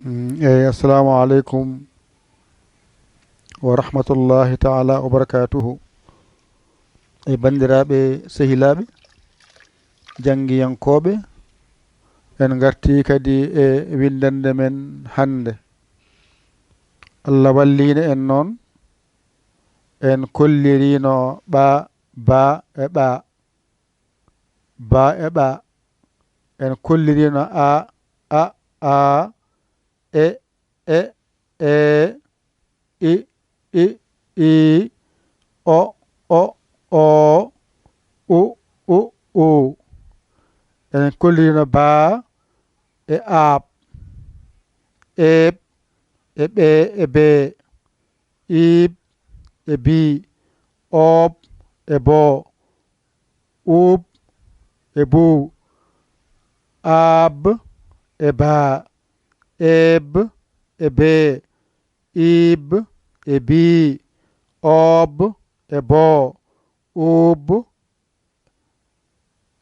Assalamu alaikum wa rahmatullahi ta'ala wa barakatuhu. Bandiraɓe sehilaɓe janggiyankoɓe en garti kadi e windande men hande. Allah wallino en noon en kollirino ba e ɓa en kollirino a e i o u en kollirino ba e aab eeb e ɓe e be iib e bi oob e bo uub e buu aab e baa eeb e bee iib e bii oob e boo uub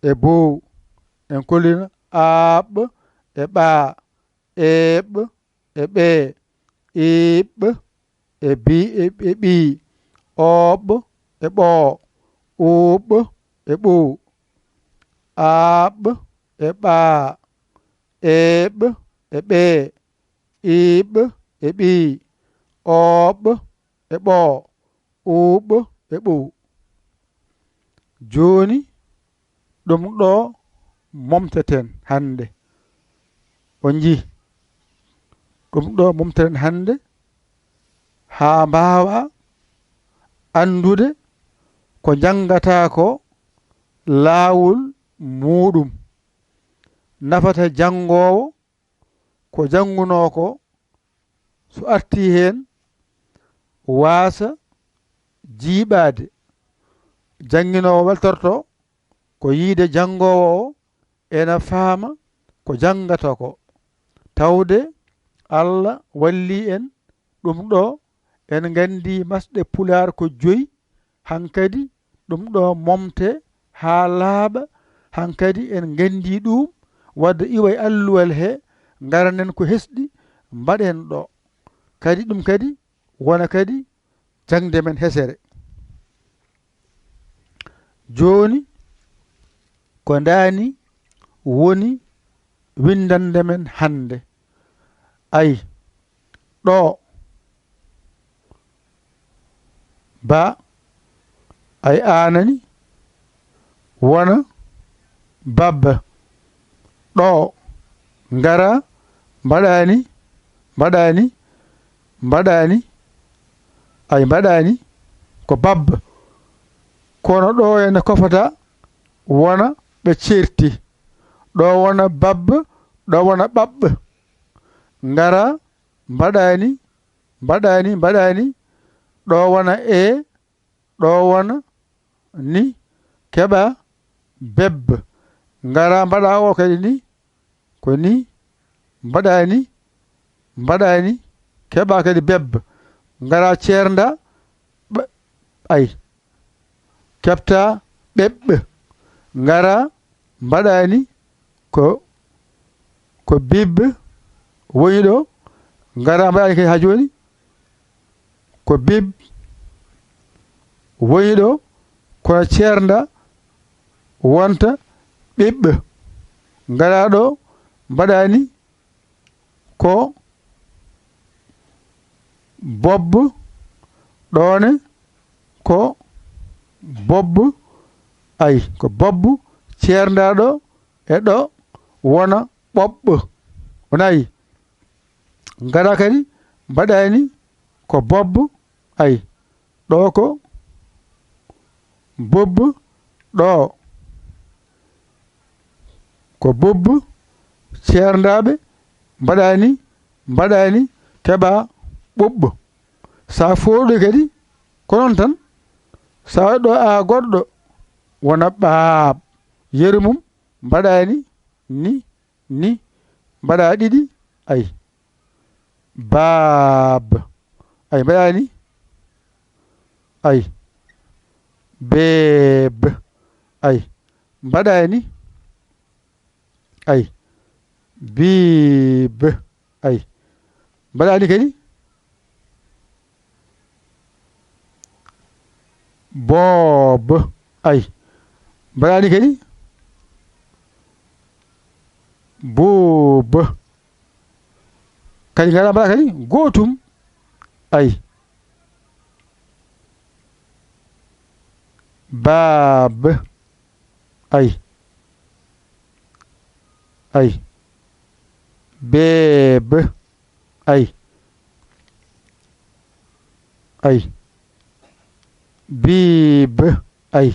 e buu en kollirino aaɓ e ɓaa eeɓ e ɓee iiɓ e ɓii ooɓ e ɓoo uuɓ e ɓuu aaɓ e ɓaa eeɓ e ɓee iiɓ e ɓii ooɓ e ɓoo uuɓ e ɓuu jooni ɗum ɗo momteten hannde on jii ɗum ɗo momteten hannde haa mbaawa anndude ko janngataa ko laawol muuɗum nafata janngoowo ko janngunoo ko so artii heen waasa jiiɓaade jannginoowo weltorto ko yiide janngoowo o ena faama ko janngata ko tawde Allah wallii en ɗum ɗo en nganndi masɗe Pulaar ko 5 hankadi ɗum ɗo momte haa laaɓa hankadi en nganndi ɗum wadde iwa e alluwal he ngaranen ko hesɗi mbaɗen ɗo kadi ɗum kadi wona kadi jangde men hesere jooni ko ndaani woni windande men hande ayi ɗo ba ay aanani wona babba ɗo ngara mbaɗaani ay mbaɗaani ko babba kono ɗo ene kofata wona ɓe certi ɗo wona babba ɗo wona ɓaɓɓa ngara mbaɗaani ɗo wona ɗo wona ni keɓa bebba ngara mbaɗa o kadi ni ko ni mbaɗaani keɓa kadi bebba ngara ceernda ay keɓta ɓeɓɓa ngara mbaɗaani ko bibba woni ɗo ngara mbaɗaani kadi ha jooni ko bib woni ɗo kono ceernda wonta ɓiɓɓa ngara ɗo mbaɗaani ko bobbo ɗone ko bobbo ay ko bobbo ceernda ɗo e ɗo wona ɓoɓɓo wonayi ngara kadi mbaɗaani ko bobbo ay ɗo ko bobbo ɗo ko bobbo ceerndaɓe mbaɗaani keɓa ɓoɓɓo sa fooɗo kadi ko noon tan sa waɗi ɗo a goɗɗo wona ɓaab yeru mum mbaɗaani ni mbaɗa ɗiɗi ay baab ay mbaɗaani ay beeb ay mbaɗaani ay biib ay mbaɗani kadi boob ay mbaɗani kadi buub kadi ngaɗa mbaɗa kadi gootum ay baab ay ay beeb ay ay biib ay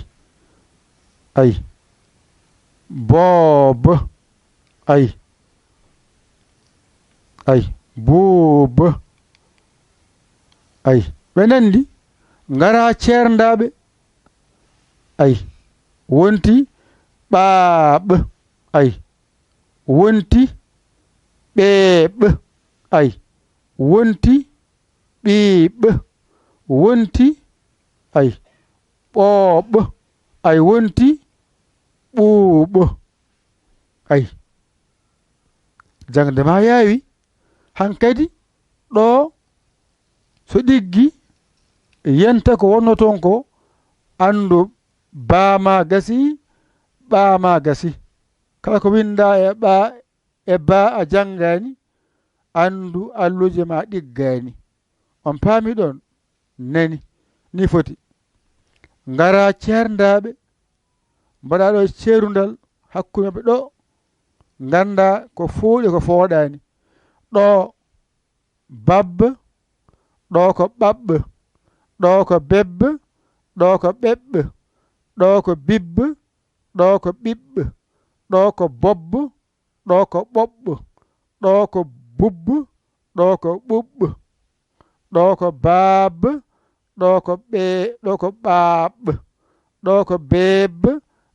ay boob ay ay buub ay ɓe nandi ngara ceerndaɓe ay wonti ɓaaɓ ay wonti ɓeeɓ ay wonti ɓiiɓ wonti ay ɓooɓ ay wonti ɓuuɓ ay jangde ma yaawi hankadi ɗo so ɗiggi yenta ko wonno toon ko andu baama gasi ɓaama gasi kala ko winda e baa a janngani andu alluje ma ɗiggani on paami ɗon nani ni foti ngara ceerndaɓe mbaɗa ɗo ceerundal hakkude maɓɓe ɗo ganda ko fooɗi ko fooɗani ɗo babba ɗo ko ɓaɓɓe ɗo ko bebbe ɗo ko ɓeɓɓe ɗo ko bibbe ɗo ko ɓiɓɓe ɗo ko bobbe ɗo ko ɓoɓɓe ɗo ko bubbe ɗo ko ɓuɓɓe ɗo ko baabbe ɗo ko ɗo ko ɓaaɓɓe ɗo ko beebbe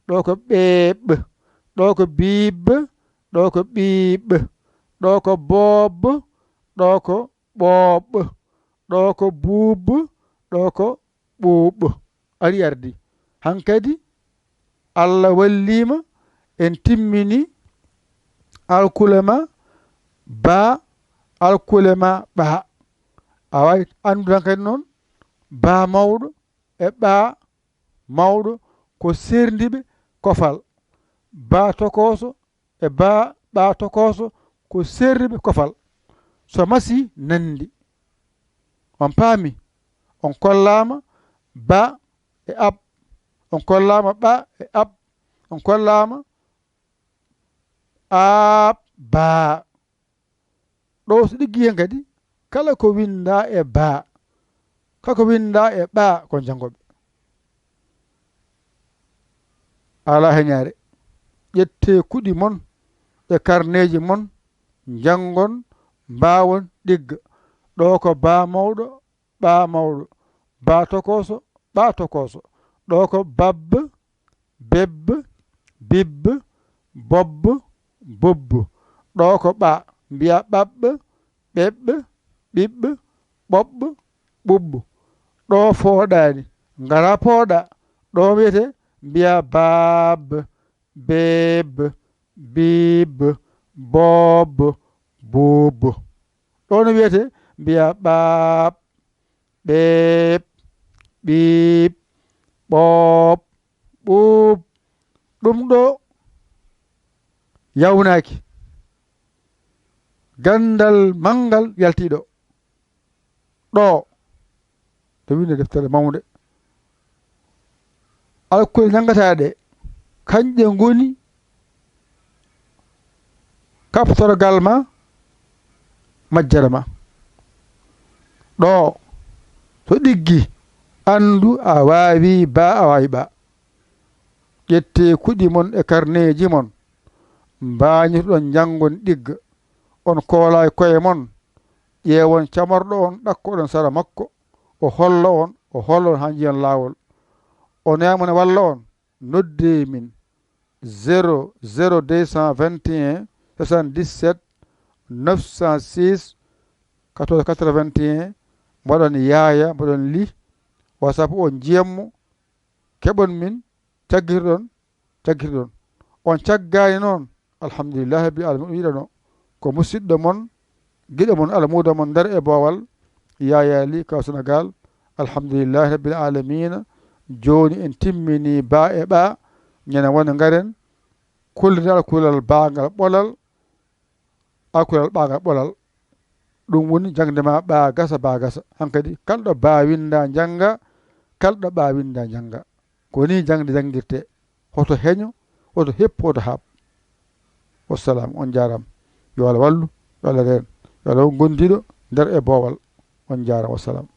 ɗo ko ɓeeɓɓe ɗo ko biibbe ɗo ko ɓiiɓɓe ɗo ko boobbe ɗo ko ɓooɓɓe ɗo ko buubbe ɗo ko ɓuuɓɓe ari ardi hankadi Allah wallima en timmini alkulema baa alkulema ɓaa a wawi andudan kadi noon baa mawɗo e ɓaa mawɗo ko serdiɓe kofal baa tokoso e ɓaa tokoso ko serdiɓe kofal so masi nandi on paami on kollama ba e ab on kollama ɓa e ab on kollama ab baa ɗo so ɗiggi hen kadi kala ko winda e baa kala ko winda e ɓaa ko jangoɓe ala heñare ƴette kuɗi mon e karneji mon jangon mbawon ɗigga ɗo ko baa mawɗo ɓaa mawɗo baa tokoso ɓaa tokoso ɗo ko babbe bebbe bibbe bobbe bobbe ɗo ko ɓaa mbiya ɓaɓɓe ɓeɓɓe ɓiɓɓe ɓoɓɓe ɓuɓɓe ɗo fooɗani ngara pooɗa ɗo wiyete mbiya baabbe beebbe biibbe boobbe buubbe ɗo no wiyete mbiya ɓaaɓ ɓeeɓ ɓiiɓ ɓooɓ ɓuuɓ ɗum ɗo yawnaki gandal mangal yaltiɗo ɗo to winde deftere mawde alkule jangataɗe kanƴe ngoni kaftorgal ma majjere ma ɗo to ɗiggi andu a wawi ba a wawi ɓa ƴette kuɗi mon e karneji mon mbañitoɗon jangon ɗigga on koola e koye mon ƴeewon camorɗo on ɗakkoɗon sara makko o holla on ha jiyan laawol o namone walla on nodde min 00221 77 906 14 81 mbaɗon yaaya mbaɗon li whatsapp o jiyammo keɓon min caggirɗon on caggani noon alhamdulillahi rabbil alamin ɗum yiɗano ko musidɗo mon giɗe mon alamuda mon nder e boowal yayali kaw Sénégal alhamdulillahi rabbil alamina joni en timmini ba e ɓa ñana wona garen kullide alkulal bagal ɓolal alkulal ɓagal ɓolal ɗum woni jangde ma ɓa gasa ba gasa hankkadi kalɗo ba winda jangga kalɗo ɓa winda jangga ko ni jangde jangguirte hoto heño hoto heppu hoto haab wassalamu on jarama yo Allah wallu yo Allah reen yo Allah gondiɗo nder e boowal on jarama wassalam